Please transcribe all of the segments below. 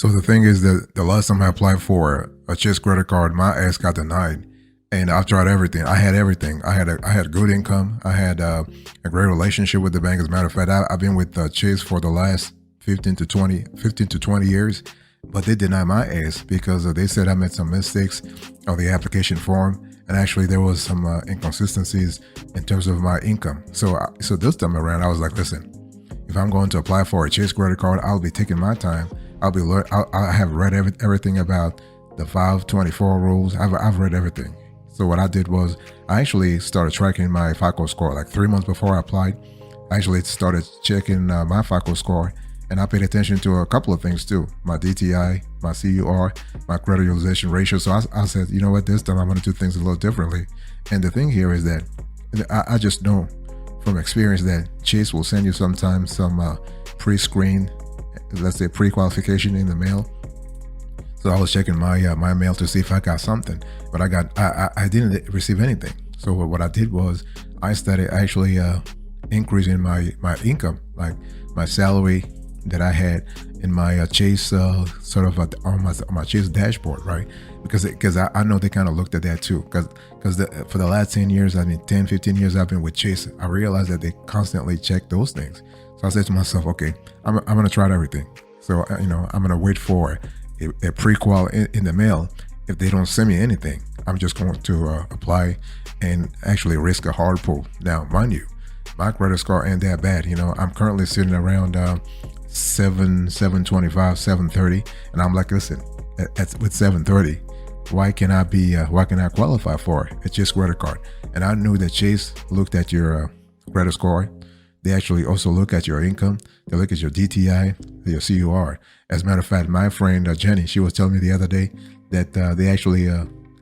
So the thing is that the last time I applied for a Chase credit card, my ass got denied. And I've tried everything. I had everything. I had good income. I had a great relationship with the bank. As a matter of fact, I've been with Chase for the last 15 to 20 years. But they denied my ass because they said I made some mistakes on the application form. And actually, there was some inconsistencies in terms of my income. So this time around, I was like, listen, if I'm going to apply for a Chase credit card, I'll be taking my time. I have read everything about the 524 rules. I've read everything. So what I did was I actually started tracking my FICO score. Like 3 months before I applied, I actually started checking my FICO score, and I paid attention to a couple of things too: my DTI, my CUR, my credit utilization ratio. So I said, you know what, this time I'm going to do things a little differently. And the thing here is that I just know from experience that Chase will send you sometimes some pre-screen, let's say pre-qualification in the mail. So I was checking my mail to see if I got something, but I didn't receive anything. So what I did was I started actually increasing my income, like my salary that I had in my Chase sort of on my Chase dashboard, right? Because I know they kind of looked at that too. Because for the last 10 years, 10, 15 years I've been with Chase, I realized that they constantly check those things. So I said to myself, okay, I'm gonna try everything. So I'm gonna wait for a pre-qual in the mail. If they don't send me anything, I'm just going to apply and actually risk a hard pull. Now, mind you, my credit score ain't that bad. I'm currently sitting around 725, 730, and I'm like, listen, with 730, why can I qualify for a Chase credit card? And I knew that Chase looked at your credit score. They actually also look at your income. They look at your DTI, your CUR. As a matter of fact, my friend Jenny, she was telling me the other day that they actually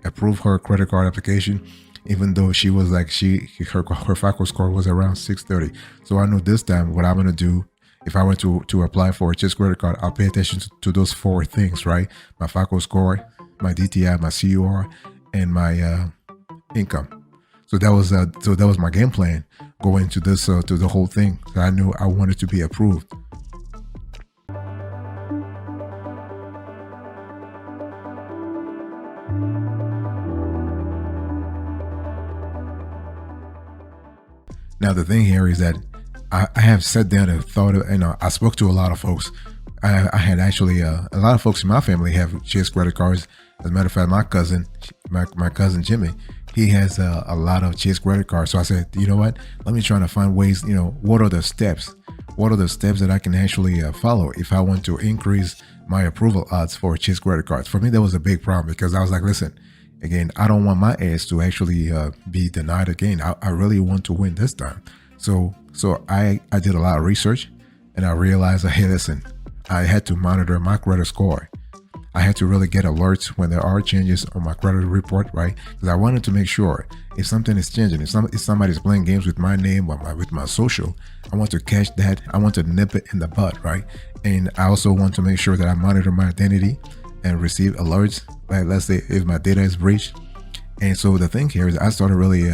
approved her credit card application, even though she was like her FICO score was around 630. So I knew this time what I'm gonna do. If I went to apply for a Chase credit card, I'll pay attention to those four things, right? My FICO score, my DTI, my CUR, and my income. So that was my game plan going to this to the whole thing. So I knew I wanted to be approved. Now the thing here is that I have sat down and thought of, I spoke to a lot of folks. I had actually a lot of folks in my family have Chase credit cards. As a matter of fact, my cousin Jimmy, he has a lot of Chase credit cards. So I said, you know what? Let me try to find ways. What are the steps? What are the steps that I can actually follow if I want to increase my approval odds for Chase credit cards? For me, that was a big problem because I was like, listen, again, I don't want my ass to actually be denied again. I really want to win this time. So I did a lot of research, and I realized, hey, listen, I had to monitor my credit score. I had to really get alerts when there are changes on my credit report, right? Because I wanted to make sure if something is changing, if somebody's playing games with my name or with my social, I want to catch that. I want to nip it in the bud, right? And I also want to make sure that I monitor my identity and receive alerts, like let's say if my data is breached. And so the thing here is I started really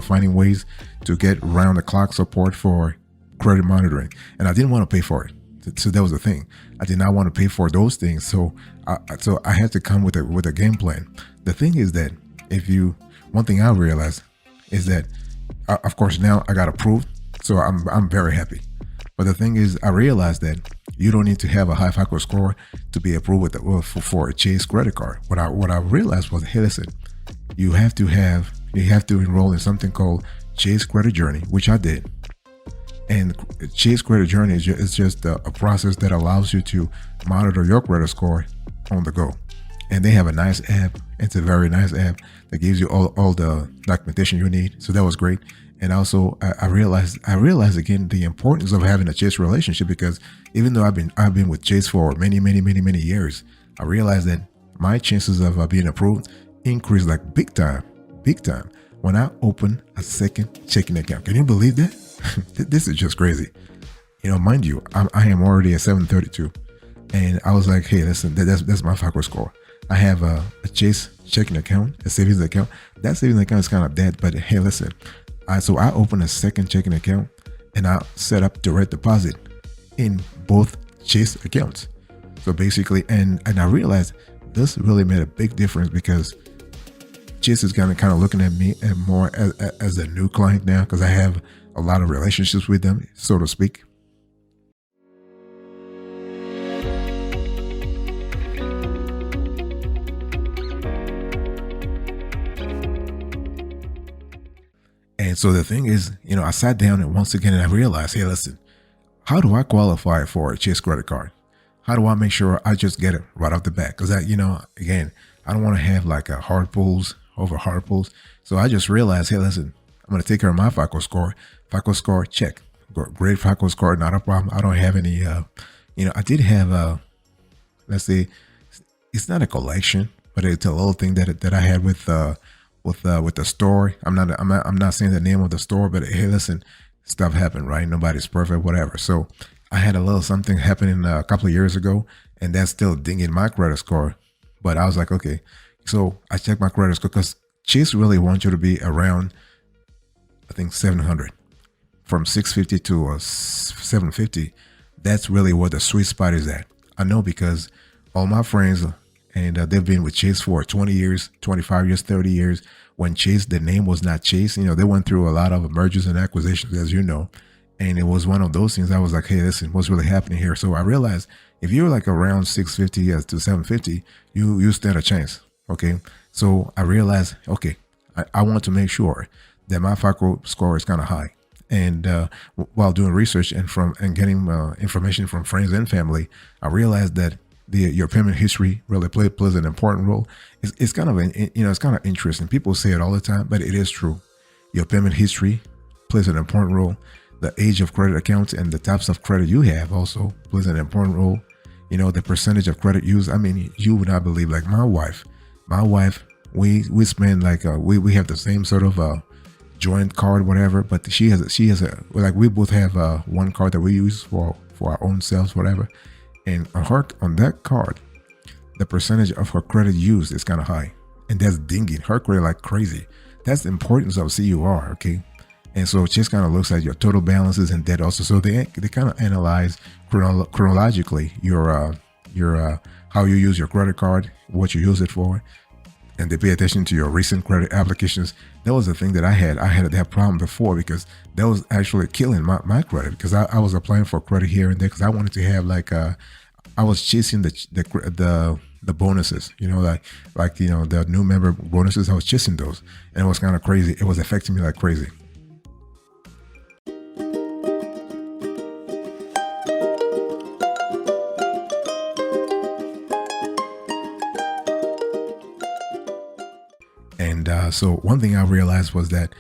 finding ways to get round the clock support for credit monitoring, and I didn't want to pay for it. So that was the thing. I did not want to pay for those things. So I had to come with a game plan. The thing is that one thing I realized is that, of course, now I got approved. So I'm very happy. But the thing is, I realized that you don't need to have a high FICO score to be approved for a Chase credit card. What I realized was, hey, listen, you have to enroll in something called Chase Credit Journey, which I did. And Chase Credit Journey is just a process that allows you to monitor your credit score on the go. And they have a nice app. It's a very nice app that gives you all the documentation you need. So that was great. And also, I realized again the importance of having a Chase relationship, because even though I've been with Chase for many years, I realized that my chances of being approved increased like big time when I opened a second checking account. Can you believe that? This is just crazy. Mind you, I am already at 732, and I was like, hey, listen, that's my FICO score. I have a Chase checking account, a savings account. That savings account is kind of dead, but hey, listen. So I opened a second checking account, and I set up direct deposit in both Chase accounts. So basically, and I realized this really made a big difference because Chase is kind of looking at me and more as a new client now because I have a lot of relationships with them, so to speak. And so the thing is, I sat down and once again and I realized, hey, listen, how do I qualify for a Chase credit card? How do I make sure I just get it right off the bat? Because again, I don't want to have like a hard pulls over hard pulls. So I just realized, hey, listen, I'm going to take care of my FICO score. FICO score, check. Great FICO score, not a problem. I don't have any, I did have, let's say, it's not a collection, but it's a little thing that I had with the store. I'm not saying the name of the store, but hey, listen, stuff happened, right? Nobody's perfect, whatever. So I had a little something happening a couple of years ago, and that's still dinging my credit score. But I was like, okay, so I checked my credit score because Chase really wants you to be around, I think 700, from 650 to 750. That's really what the sweet spot is at. I know because all my friends, and they've been with Chase for 20 years, 25 years, 30 years. When Chase, the name was not Chase, they went through a lot of mergers and acquisitions, as you know. And it was one of those things I was like, hey, listen, what's really happening here? So I realized if you're like around 650 to 750, you stand a chance. Okay. So I realized, okay, I want to make sure that my FICO score is kind of high. And while doing research and getting information from friends and family, I realized that your payment history really plays an important role. It's kind of it's kind of interesting. People say it all the time, but it is true. Your payment history plays an important role. The age of credit accounts and the types of credit you have also plays an important role. The percentage of credit used. I mean, you would not believe, like my wife, we spend like we have the same sort of joint card, whatever, but she has a like we both have one card that we use for our own selves, whatever. And on that card, the percentage of her credit used is kind of high, and that's dinging her credit like crazy. That's the importance of CUR, okay? And so it just kind of looks at your total balances and debt also. So they kind of analyze chronologically your how you use your credit card, what you use it for, and they pay attention to your recent credit applications. That was the thing that I had that problem before because that was actually killing my credit because I was applying for credit here and there because I wanted to have I was chasing the bonuses, the new member bonuses. I was chasing those, and it was kind of crazy. It was affecting me like crazy. And so one thing I realized was that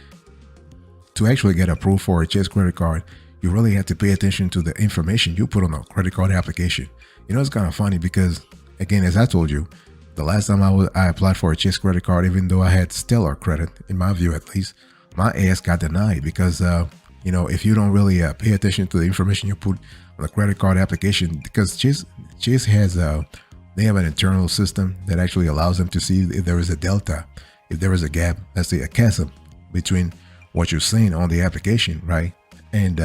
to actually get approved for a Chase credit card, you really have to pay attention to the information you put on a credit card application. It's kind of funny because, again, as I told you, the last time I applied for a Chase credit card, even though I had stellar credit, in my view at least, my ass got denied because, if you don't really pay attention to the information you put on the credit card application, because Chase has they have an internal system that actually allows them to see if there is a delta, if there is a gap, let's say a chasm between what you're saying on the application, right? And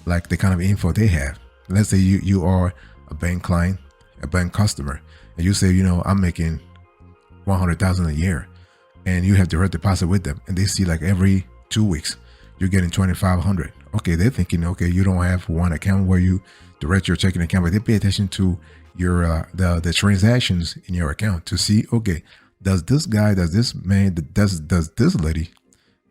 like the kind of info they have. Let's say you are a bank client, a bank customer, and you say, I'm making $100,000 a year, and you have direct deposit with them, and they see like every 2 weeks you're getting $2,500. Okay, they're thinking, okay, you don't have one account where you direct your checking account, but they pay attention to your the transactions in your account to see, okay, does this guy, does this man, does this lady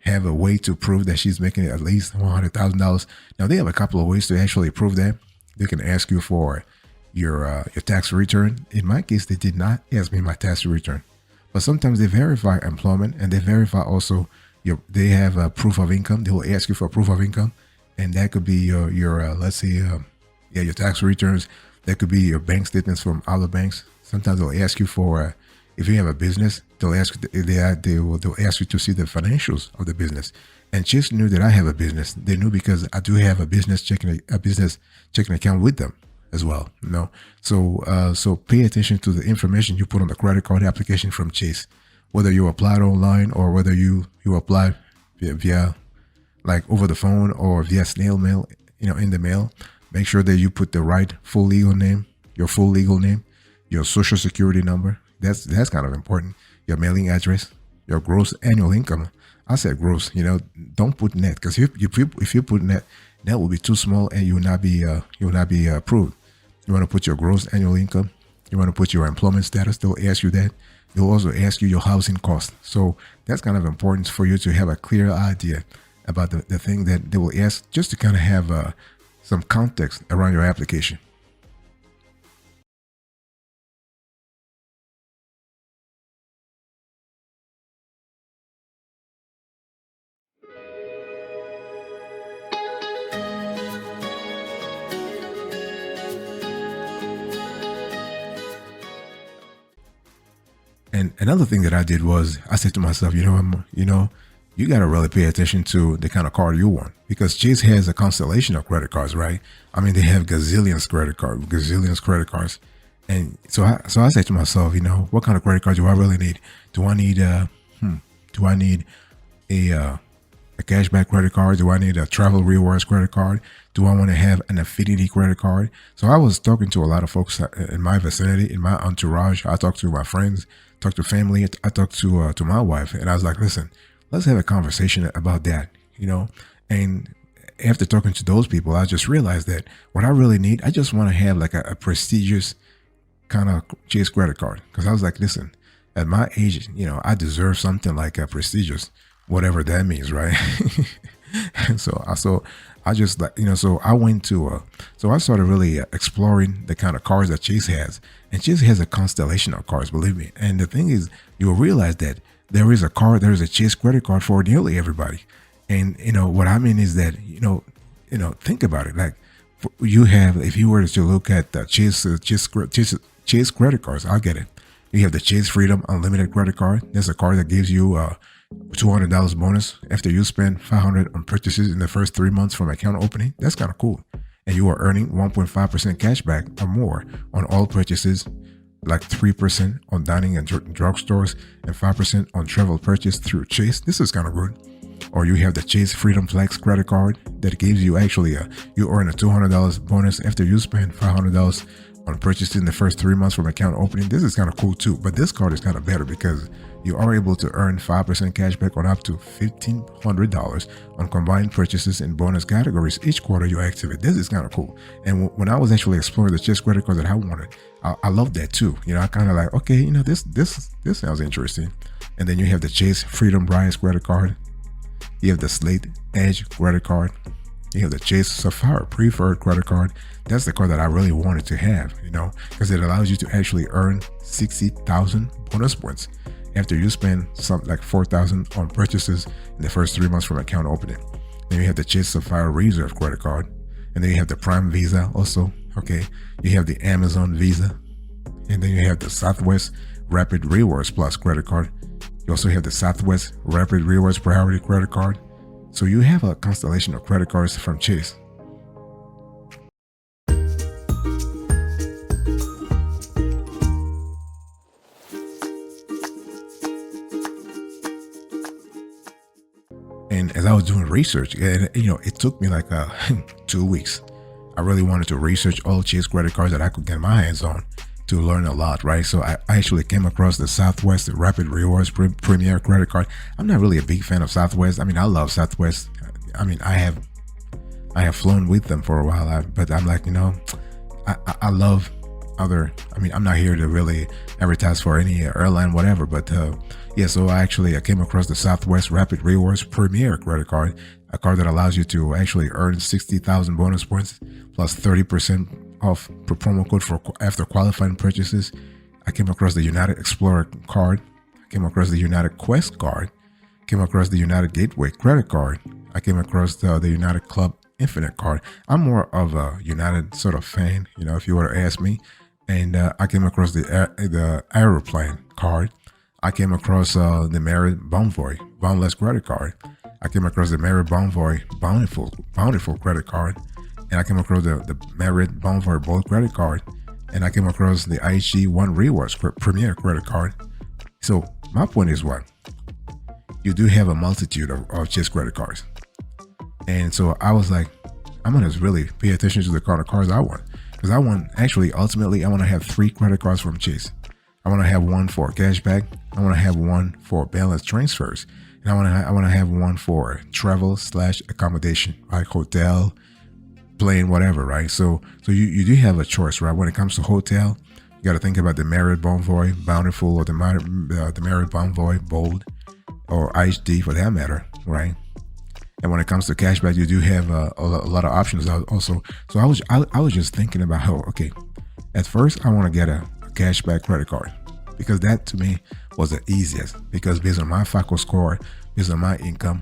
have a way to prove that she's making at least $100,000? Now they have a couple of ways to actually prove that. They can ask you for your tax return. In my case, they did not ask me my tax return, but sometimes they verify employment and they verify also they have a proof of income. They will ask you for proof of income, and that could be your let's say your tax returns. That could be your bank statements from other banks. Sometimes they'll ask you for if you have a business, they'll ask they'll ask you to see the financials of the business. And Chase knew that I have a business. They knew because I do have a business checking account with them as well. So pay attention to the information you put on the credit card application from Chase, whether you applied online or whether you apply via like over the phone or via snail mail, in the mail. Make sure that you put the right full legal name, your full legal name, your social security number. That's kind of important. Your mailing address, your gross annual income. I said gross. Don't put net, because if you put net, that will be too small and you will not be approved. You want to put your gross annual income. You want to put your employment status. They'll ask you that. They'll also ask you your housing cost. So that's kind of important for you to have a clear idea about the thing that they will ask, just to kind of have some context around your application. And another thing that I did was I said to myself, you got to really pay attention to the kind of card you want, because Chase has a constellation of credit cards, right? I mean, they have gazillions credit cards. And so I said to myself, what kind of credit card do I really need? Do I need a cashback credit card? Do I need a travel rewards credit card? Do I want to have an affinity credit card? So I was talking to a lot of folks in my vicinity, in my entourage. I talked to my friends, talked to family. I talked to my wife, and I was like, listen, let's have a conversation about that, And after talking to those people, I just realized that what I really need, I just want to have like a prestigious kind of Chase credit card. Because I was like, listen, at my age, I deserve something like a prestigious, whatever that means, right? And so I just like, so I went to, so I started really exploring the kind of cards that Chase has. And Chase has a constellation of cards, believe me. And the thing is, you'll realize that there is a Chase credit card for nearly everybody. And, what I mean is that, think about it. Like, if you were to look at the Chase credit cards, I'll get it. You have the Chase Freedom Unlimited credit card. That's a card that gives you $200 bonus after you spend $500 on purchases in the first 3 months from account opening. That's kind of cool. And you are earning 1.5% cash back or more on all purchases, like 3% on dining and drugstores and 5% on travel purchase through Chase. This is kind of good. Or you have the Chase Freedom Flex credit card that gives you you earn a $200 bonus after you spend $500 on purchases in the first 3 months from account opening. This is kind of cool too, but this card is kind of better because you are able to earn 5% cash back on up to $1,500 on combined purchases in bonus categories each quarter you activate. This is kind of cool. And when I was actually exploring the Chase credit card that I wanted, I love that too. I kind of like, okay, this sounds interesting. And then you have the Chase Freedom Rise credit card. You have the Slate Edge credit card. You have the Chase Sapphire Preferred credit card. That's the card that I really wanted to have, because it allows you to actually earn 60,000 bonus points after you spend something like 4,000 on purchases in the first 3 months from account opening. Then you have the Chase Sapphire Reserve credit card. And then you have the Prime Visa also. Okay. You have the Amazon Visa. And then you have the Southwest Rapid Rewards Plus credit card. You also have the Southwest Rapid Rewards Priority credit card. So you have a constellation of credit cards from Chase. And as I was doing research, and it took me like 2 weeks. I really wanted to research all Chase credit cards that I could get my hands on to learn a lot, right? So I actually came across the Southwest Rapid Rewards Premier credit card. I'm not really a big fan of Southwest. I mean, I love Southwest. I mean, I have flown with them for a while, but I'm like, I love other. I mean, I'm not here to really advertise for any airline, whatever. But so I came across the Southwest Rapid Rewards Premier credit card, a card that allows you to actually earn 60,000 bonus points plus 30% off per promo code for after qualifying purchases. I came across the United Explorer card. I came across the United Quest card. Came across the United Gateway credit card. I came across the United Club Infinite card. I'm more of a United sort of fan, if you were to ask me. And I came across the Aeroplane card. I came across the Marriott Bonvoy Boundless credit card. I came across the Marriott Bonvoy Bountiful credit card. And I came across the Marriott Bonvoy Bold credit card. And I came across the IHG One Rewards Premier credit card. So my point is what? You do have a multitude of Chase credit cards. And so I was like, I'm going to really pay attention to the kind of cards I want. because I want, actually, ultimately, I want to have 3 credit cards from Chase. I want to have one for cashback. I want to have one for balance transfers, and I want to have one for travel slash accommodation, like hotel, plane, whatever, right? So you do have a choice, right? When it comes to hotel, you got to think about the Marriott Bonvoy Bountiful, or the Marriott Bonvoy Bold, or HD for that matter, right? And when it comes to cashback, you do have a lot of options also. So I was just thinking about how, okay, at first I want to get a cashback credit card, because that to me was the easiest, because based on my FICO score, based on my income,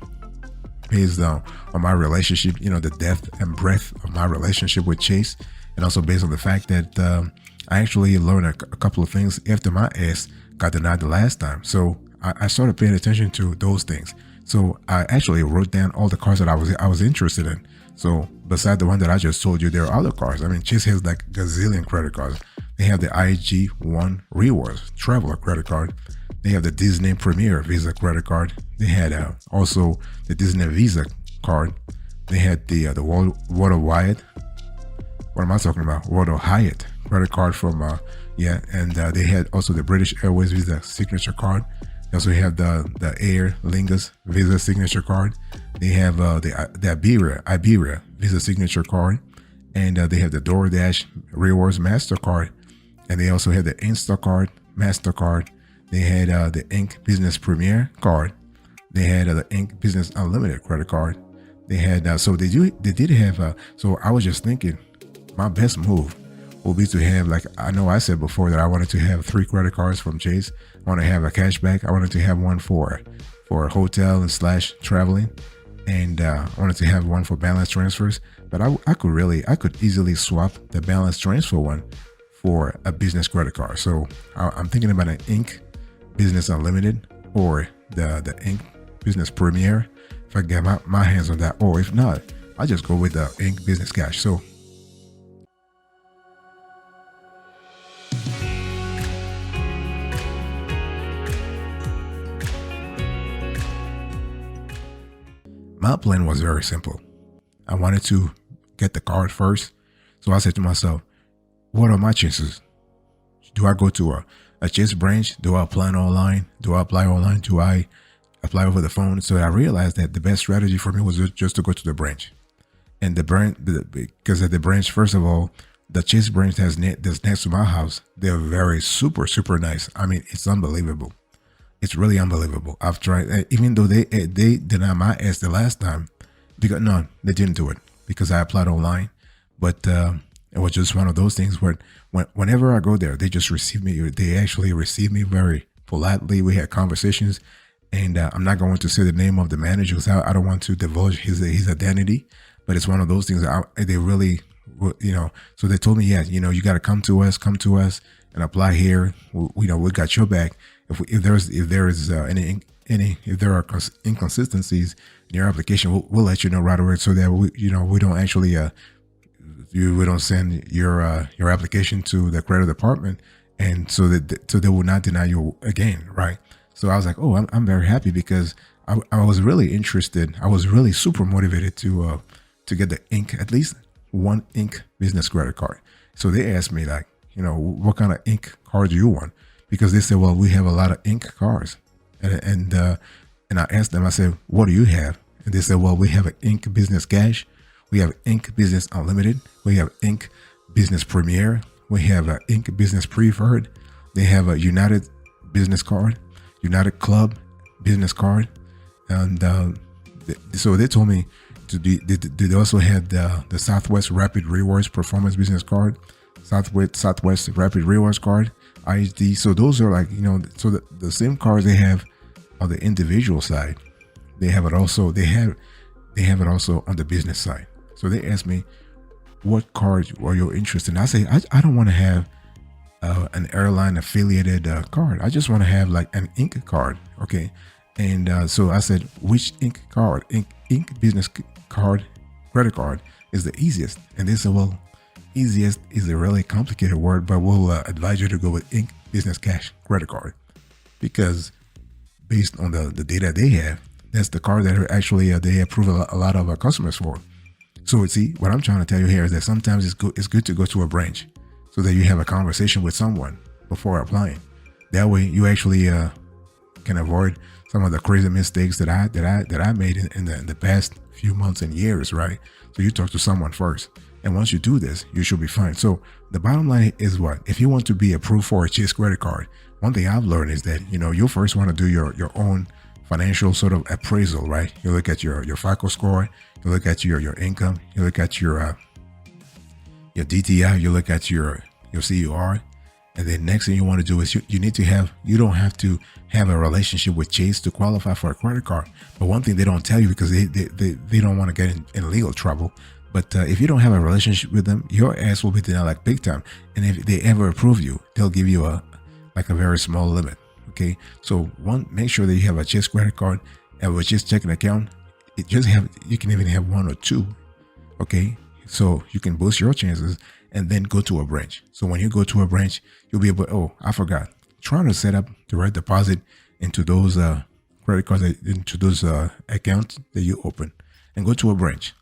based on my relationship, the depth and breadth of my relationship with Chase, and also based on the fact that I actually learned a couple of things after my ass got denied the last time. So I started paying attention to those things. So I actually wrote down all the cards that I was interested in. So beside the one that I just told you, there are other cards. I mean, Chase has like gazillion credit cards. They have the IG1 Rewards Traveler credit card. They have the Disney Premier Visa credit card. They had also the Disney Visa card. They had the Walter Wyatt. What am I talking about? Walter Hyatt credit card from and they had also the British Airways Visa signature card. They also have the Aer Lingus Visa signature card. They have the Iberia Visa signature card, and they have the DoorDash Rewards Mastercard, and they also have the Instacart Mastercard. They had the Inc. Business Premier card. They had the Inc. Business Unlimited credit card. They had so they did have so I was just thinking, my best move will be to have, like, I know I said before that I wanted to have 3 credit cards from Chase. I want to have a cashback. I wanted to have one for hotel and slash traveling, and I wanted to have one for balance transfers. But I could easily swap the balance transfer one for a business credit card. So I'm thinking about an Inc. Business Unlimited, or the Inc. Business Premier, if I get my hands on that. Or if not, I just go with the Inc. Business Cash. So my plan was very simple. I wanted to get the card first. So I said to myself, what are my chances? Do I go to a Chase branch? Do I apply online? Do I apply online? Do I apply over the phone? So I realized that the best strategy for me was just to go to the branch. And the branch, because at the branch, first of all, the Chase branch that's next to my house, they're very super, super nice. I mean, it's unbelievable. It's really unbelievable. I've tried, even though they denied my ass the last time, because no, they didn't do it because I applied online. But it was just one of those things where whenever I go there, they just receive me. They actually receive me very politely. We had conversations, and I'm not going to say the name of the manager because I don't want to divulge his identity. But it's one of those things that they really, So they told me, yeah, you got to come to us and apply here. We got your back. If there are inconsistencies in your application, we'll let you know right away, so that we don't actually we don't send your application to the credit department, and so they will not deny you again, right? So I was like, oh, I'm very happy, because I was really interested. I was really super motivated to get the Inc. at least one Inc. business credit card. So they asked me, like, what kind of Inc. card do you want? Because they said, well, we have a lot of Inc. cards. And I asked them, I said, what do you have? And they said, well, we have an Inc. Business Cash. We have Inc. Business Unlimited. We have Inc. Business Premier. We have an Inc. Business Preferred. They have a United Business Card, United Club Business Card. And so they told me they also had the Southwest Rapid Rewards Performance Business Card, Southwest Rapid Rewards Card, IHD. So those are like, so the same cards they have on the individual side, they have it also. They have it also on the business side. So they asked me, what card are you interested in? I say, I don't want to have an airline affiliated card. I just want to have like an Inc. card. Okay. And so I said, which Inc. card? Inc. Business Card, credit card is the easiest. And they said, well, easiest is a really complicated word, but we'll advise you to go with Inc. Business Cash credit card, because based on the data they have, that's the card that actually they approve a lot of our customers for. So see, what I'm trying to tell you here is that sometimes it's good to go to a branch so that you have a conversation with someone before applying. That way, you actually can avoid some of the crazy mistakes that I made in the past few months and years, right? So you talk to someone first, and once you do this, you should be fine. So the bottom line is what? If you want to be approved for a Chase credit card, one thing I've learned is that you first want to do your own financial sort of appraisal, right? You look at your FICO score, you look at your income, you look at your DTI, you look at your CUR. And then next thing you want to do is you don't have to have a relationship with Chase to qualify for a credit card. But one thing they don't tell you, because they don't want to get in legal trouble. But if you don't have a relationship with them, your ass will be denied like big time. And if they ever approve you, they'll give you a very small limit. Okay. So make sure that you have a Chase credit card and a Chase checking account. You can even have one or two. Okay. So you can boost your chances and then go to a branch. So when you go to a branch, you'll be able, I forgot. Try to set up direct deposit into those credit cards, into those accounts that you open, and go to a branch.